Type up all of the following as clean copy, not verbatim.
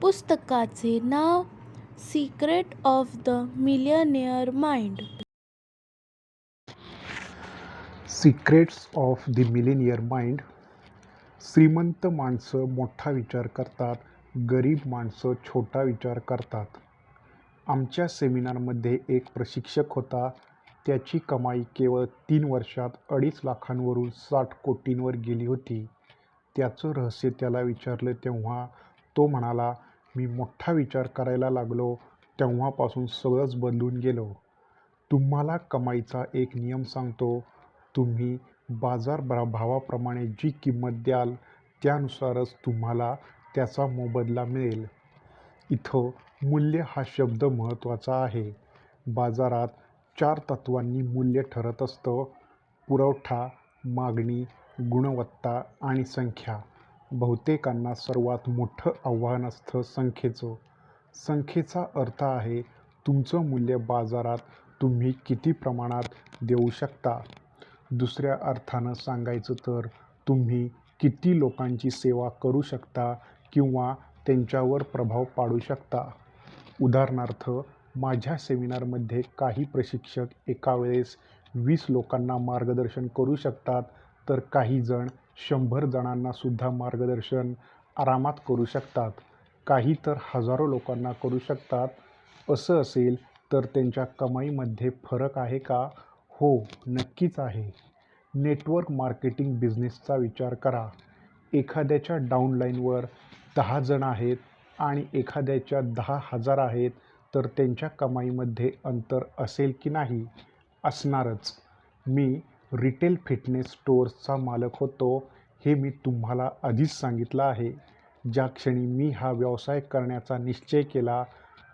पुस्तकाचे नाव secret of the millionaire mind. Secrets of the millionaire mind. श्रीमंत माणसं मोठा विचार करतात, गरीब माणसं छोटा विचार करतात. आमच्या सेमिनारमध्ये एक प्रशिक्षक होता. त्याची कमाई केवळ 3 वर्षात 2.5 लाखांवरून 60 कोटींवर गेली होती. त्याचं रहस्य त्याला विचारलं तेव्हा तो म्हणाला, मी मोठा विचार करायला लागलो तेव्हापासून सगळंच बदलून गेलं. तुम्हाला कमाईचा एक नियम सांगतो. तुम्ही बाजार भावाप्रमाणे जी किंमत द्याल त्यानुसारच तुम्हाला त्याचा मोबदला मिळेल. इथं मूल्य हा शब्द महत्त्वाचा आहे. बाजारात 4 तत्त्वांनी मूल्य ठरत असतं: पुरवठा, मागणी, गुणवत्ता आणि संख्या. बहुतेकांना सर्वात मोठं आव्हान असतं संख्येचं. संख्येचा अर्थ आहे तुमचं मूल्य बाजारात तुम्ही किती प्रमाणात देऊ शकता. दुसऱ्या अर्थानं सांगायचं तर तुम्ही किती लोकांची सेवा करू शकता किंवा त्यांच्यावर प्रभाव पाडू शकता. उदाहरणार्थ, माझ्या सेमिनारमध्ये काही प्रशिक्षक एका वेळेस 20 लोकांना मार्गदर्शन करू शकतात, तर काही जण 100 जणांनासुद्धा मार्गदर्शन आरामात करू शकतात. काही तर हजारो लोकांना करू शकतात. असं असेल तर त्यांच्या कमाईमध्ये फरक आहे का? हो, नक्कीच आहे. नेटवर्क मार्केटिंग बिझनेसचा विचार करा. एखाद्याच्या डाऊनलाईनवर 10 जण आहेत आणि एखाद्याच्या 10,000 आहेत, तर त्यांच्या कमाईमध्ये अंतर असेल की नाही? असणारच. मी रिटेल फिटनेस स्टोअर्सचा मालक होतो, हे मी तुम्हाला आधीच सांगितलं आहे. ज्या क्षणी मी हा व्यवसाय करण्याचा निश्चय केला,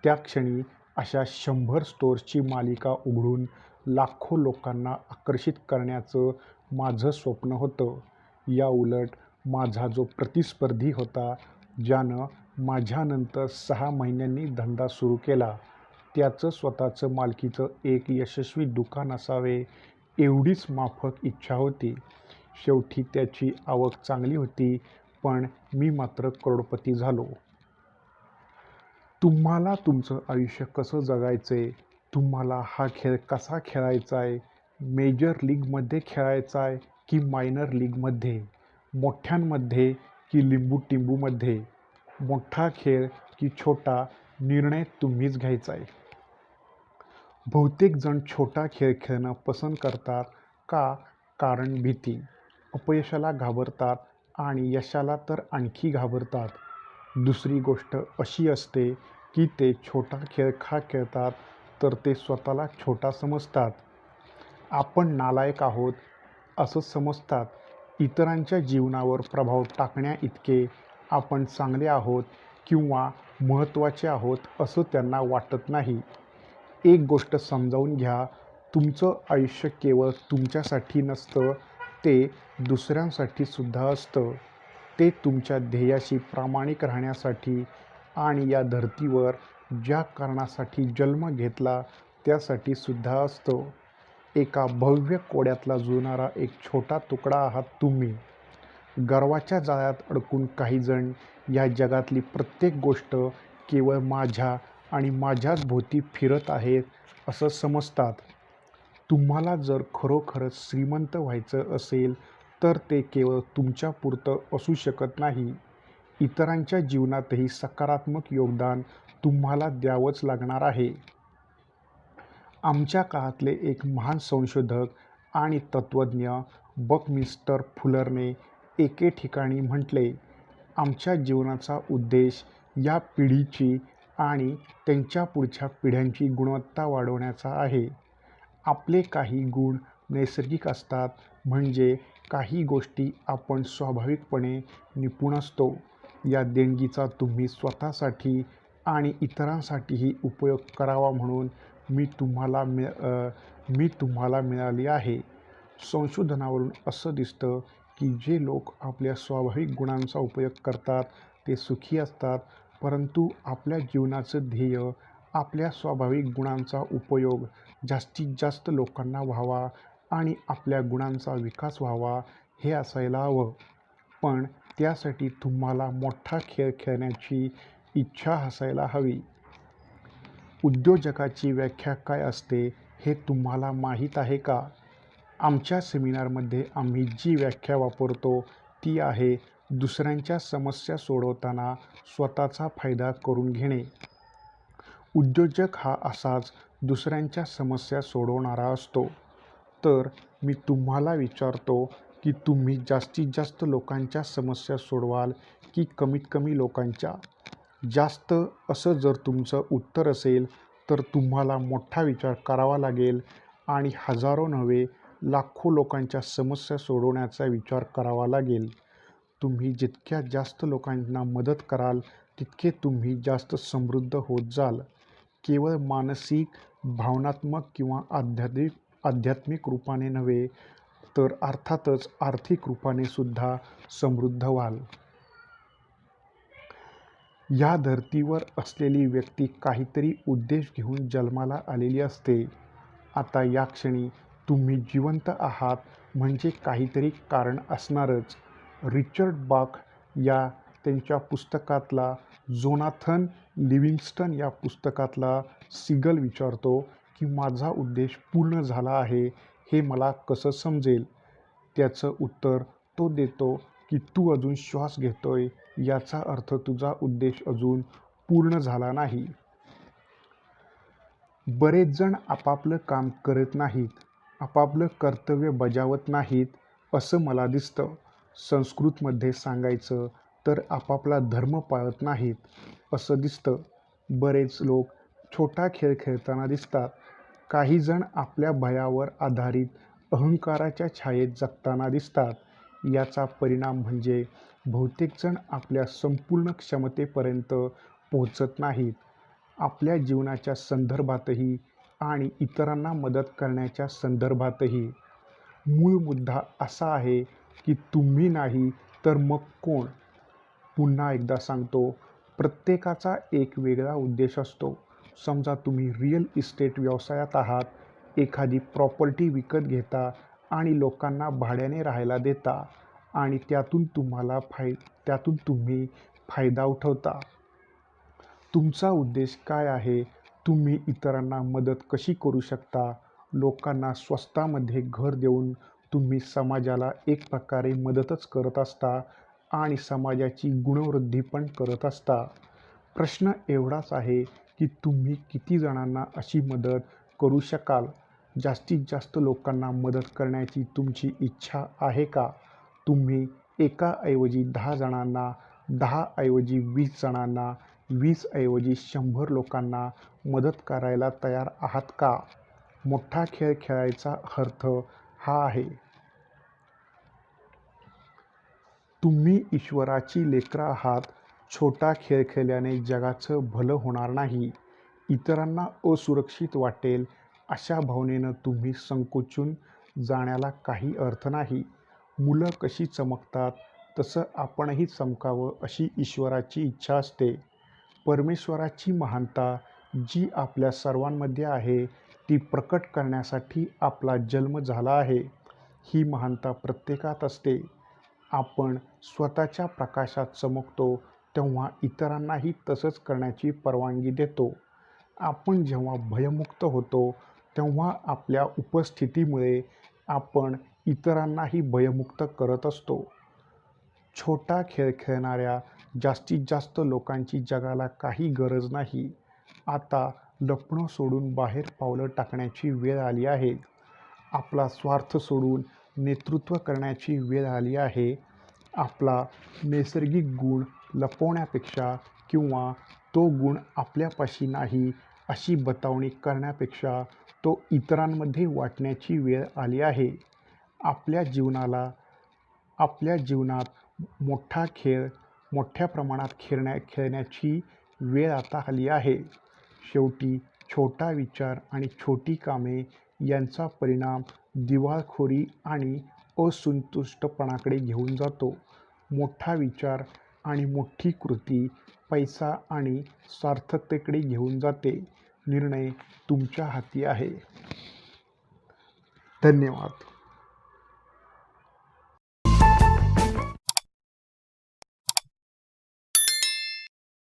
त्या क्षणी अशा 100 स्टोअर्सची मालिका उघडून लाखो लोकांना आकर्षित करण्याचं माझं स्वप्न होतं. याउलट माझा जो प्रतिस्पर्धी होता, ज्यानं माझ्यानंतर 6 महिन्यांनी धंदा सुरू केला, त्याचं स्वतःचं मालकीचं एक यशस्वी दुकान असावे एवढीच माफक इच्छा होती. शेवटी त्याची आवक चांगली होती, पण मी मात्र करोडपती झालो. तुम्हाला तुमचं आयुष्य कसं जगायचंय? तुम्हाला हा खेळ कसा खेळायचाय? मेजर लीगमध्ये खेळायचाय की मायनर लीगमध्ये? मोठ्यांमध्ये की लिंबू-टिंबूमध्ये? मोठा खेळ की छोटा? निर्णय तुम्हीच घ्यायचाय. बहुतेक जण छोटा खेळ खेळणं पसंत करतात का? कारण भीती. अपयशाला घाबरतात आणि यशाला तर आणखी घाबरतात. दुसरी गोष्ट अशी असते की ते छोटा खेळ का खेळतात, तर ते स्वतःला छोटा समजतात. आपण नालायक आहोत असं समजतात. इतरांच्या जीवनावर प्रभाव टाकण्याइतके आपण चांगले आहोत किंवा महत्त्वाचे आहोत असं त्यांना वाटत नाही. एक गोष्ट समजावून घ्या, तुमचं आयुष्य केवळ तुमच्यासाठी नसतं, ते दुसऱ्यांसाठीसुद्धा असतं. ते तुमच्या ध्येयाशी प्रामाणिक राहण्यासाठी आणि या धर्तीवर ज्या कारणासाठी जन्म घेतला त्यासाठी सुद्धा असतं. एका भव्य कोड्यातला जुळणारा एक छोटा तुकडा आहात तुम्ही. गर्वाच्या जाळ्यात अडकून काही जण या जगातली प्रत्येक गोष्ट केवळ माझ्या आणि माझ्याच भोवती फिरत आहेत असं समजतात. तुम्हाला जर खरोखरच श्रीमंत व्हायचं असेल, तर ते केवळ तुमच्यापुरतं असू शकत नाही. इतरांच्या जीवनातही सकारात्मक योगदान तुम्हाला द्यावंच लागणार आहे. आमच्या काळातले एक महान संशोधक आणि तत्त्वज्ञ बकमिस्टर फुलरने एके ठिकाणी म्हटले, आमच्या जीवनाचा उद्देश या पिढीची आणि त्यांच्या पुढच्या पिढ्यांची गुणवत्ता वाढवण्याचा आहे. आपले काही गुण नैसर्गिक असतात, म्हणजे काही गोष्टी आपण स्वाभाविकपणे निपुण असतो. या देणगीचा तुम्ही स्वतःसाठी आणि इतरांसाठीही उपयोग करावा म्हणून मी तुम्हाला मिळाली आहे. संशोधनावरून असं दिसतं की जे लोक आपल्या स्वाभाविक गुणांचा उपयोग करतात ते सुखी असतात, परंतु आपल्या जीवनाचं ध्येय आपल्या स्वाभाविक गुणांचा उपयोग जास्तीत जास्त लोकांना व्हावा आणि आपल्या गुणांचा विकास व्हावा हे असायला हवं. पण त्यासाठी तुम्हाला मोठा खेळ खेळण्याची इच्छा असायला हवी. उद्योजकाची व्याख्या काय असते हे तुम्हाला माहीत आहे का? आमच्या सेमिनारमध्ये आम्ही जी व्याख्या वापरतो ती आहे दुसऱ्यांच्या समस्या सोडवताना स्वतःचा फायदा करून घेणे. उद्योजक हा असाच दुसऱ्यांच्या समस्या सोडवणारा असतो. तर मी तुम्हाला विचारतो की तुम्ही जास्तीत जास्त लोकांच्या समस्या सोडवाल की कमीत कमी लोकांच्या? जास्त असं जर तुमचं उत्तर असेल तर तुम्हाला मोठा विचार करावा लागेल आणि हजारो नव्हे लाखो लोकांच्या समस्या सोडवण्याचा विचार करावा लागेल. तुम्ही जितक्या जास्त लोकांना मदत कराल तितके तुम्ही जास्त समृद्ध होत जाल. केवळ मानसिक, भावनात्मक किंवा आध्यात्मिक रूपाने नव्हे तर अर्थातच आर्थिक रूपाने सुद्धा समृद्ध व्हाल. या धर्तीवर असलेली व्यक्ती काहीतरी उद्देश घेऊन जन्माला आलेली असते. आता या क्षणी तुम्ही जिवंत आहात म्हणजे काहीतरी कारण असणारच. रिचर्ड बाख या त्यांच्या पुस्तकातला जोनाथन लिव्हिंगस्टन या पुस्तकातला सीगल विचारतो की माझा उद्देश पूर्ण झाला आहे हे मला कसं समजेल? त्याचं उत्तर तो देतो की तू अजून श्वास घेतोय याचा अर्थ तुझा उद्देश अजून पूर्ण झाला नाही. बरेच जण आपापलं काम करत नाहीत, आपापलं कर्तव्य बजावत नाहीत असं मला दिसतं. संस्कृतमध्ये सांगायचं तर आपापला धर्म पाळत नाहीत असं दिसतं. बरेच लोक छोटा खेळ खेळताना दिसतात. काही जण आपल्या भयावर आधारित अहंकाराच्या छायेत जगताना दिसतात. याचा परिणाम म्हणजे बहुतेक जण आपल्या संपूर्ण क्षमतेपर्यंत पोहोचत नाहीत. आपल्या जीवनाच्या संदर्भातही आणि इतरांना मदत करण्याच्या संदर्भातही. मूळ मुद्दा असा आहे की तुम्ही नाही तर मग कोण? पुन्हा एकदा सांगतो, प्रत्येकाचा एक वेगळा उद्देश असतो. समजा तुम्ही रिअल इस्टेट व्यवसायात आहात, एखादी प्रॉपर्टी विकत घेता आणि लोकांना भाड्याने राहायला देता आणि त्यातून तुम्ही फायदा उठवता. तुमचा उद्देश काय आहे? तुम्ही इतरांना मदत कशी करू शकता? लोकांना स्वस्तामध्ये घर देऊन तुम्ही समाजाला एक प्रकारे मदतच करत असता आणि समाजाची गुणवृद्धी पण करत असता. प्रश्न एवढाच आहे की तुम्ही किती जणांना अशी मदत करू शकाल? जास्तीत जास्त लोकांना मदत करण्याची तुमची इच्छा आहे का? तुम्ही एकाऐवजी 10 जणांना, 10 ऐवजी 20 जणांना, 20 ऐवजी 100 लोकांना मदत करायला तयार आहात का? मोठा खेळ खेळायचा अर्थ हा आहे. तुम्ही ईश्वराची लेकरं आहात. छोटा खेळ खेळल्याने जगाचं भलं होणार नाही. इतरांना असुरक्षित वाटेल अशा भावनेनं तुम्ही संकोचून जाण्याला काही अर्थ नाही. मुलं कशी चमकतात तसं आपणही चमकावं अशी ईश्वराची इच्छा असते. परमेश्वराची महानता जी आपल्या सर्वांमध्ये आहे ती प्रकट करण्यासाठी आपला जन्म झाला आहे. ही महानता प्रत्येकात असते. आपण स्वतःच्या प्रकाशात चमकतो तेव्हा इतरांनाही तसंच करण्याची परवानगी देतो. आपण जेव्हा भयमुक्त होतो तेव्हा आपल्या उपस्थितीमुळे आपण इतरांनाही भयमुक्त करत असतो. छोटा खेळ खेळणाऱ्या जास्तीत जास्त लोकांची जगाला काही गरज नाही. आता लपणं सोडून बाहेर पावलं टाकण्याची वेळ आली आहे. आपला स्वार्थ सोडून नेतृत्व करण्याची वेळ आली आहे. आपला नैसर्गिक गुण लपवण्यापेक्षा किंवा तो गुण आपल्यापाशी नाही अशी बतावणी करण्यापेक्षा तो इतरांमध्ये वाटण्याची वेळ आली आहे. आपल्या जीवनात मोठा खेळ मोठ्या प्रमाणात खेळण्याची वेळ आता आली आहे. शेवटी छोटा विचार आणि छोटी कामे यांचा परिणाम दिवाळखोरी आणि असंतुष्टपणाकडे घेऊन जातो. मोठा विचार आणि मोठी कृती पैसा आणि सार्थकतेकडे घेऊन जाते. निर्णय तुमच्या हाती आहे. धन्यवाद.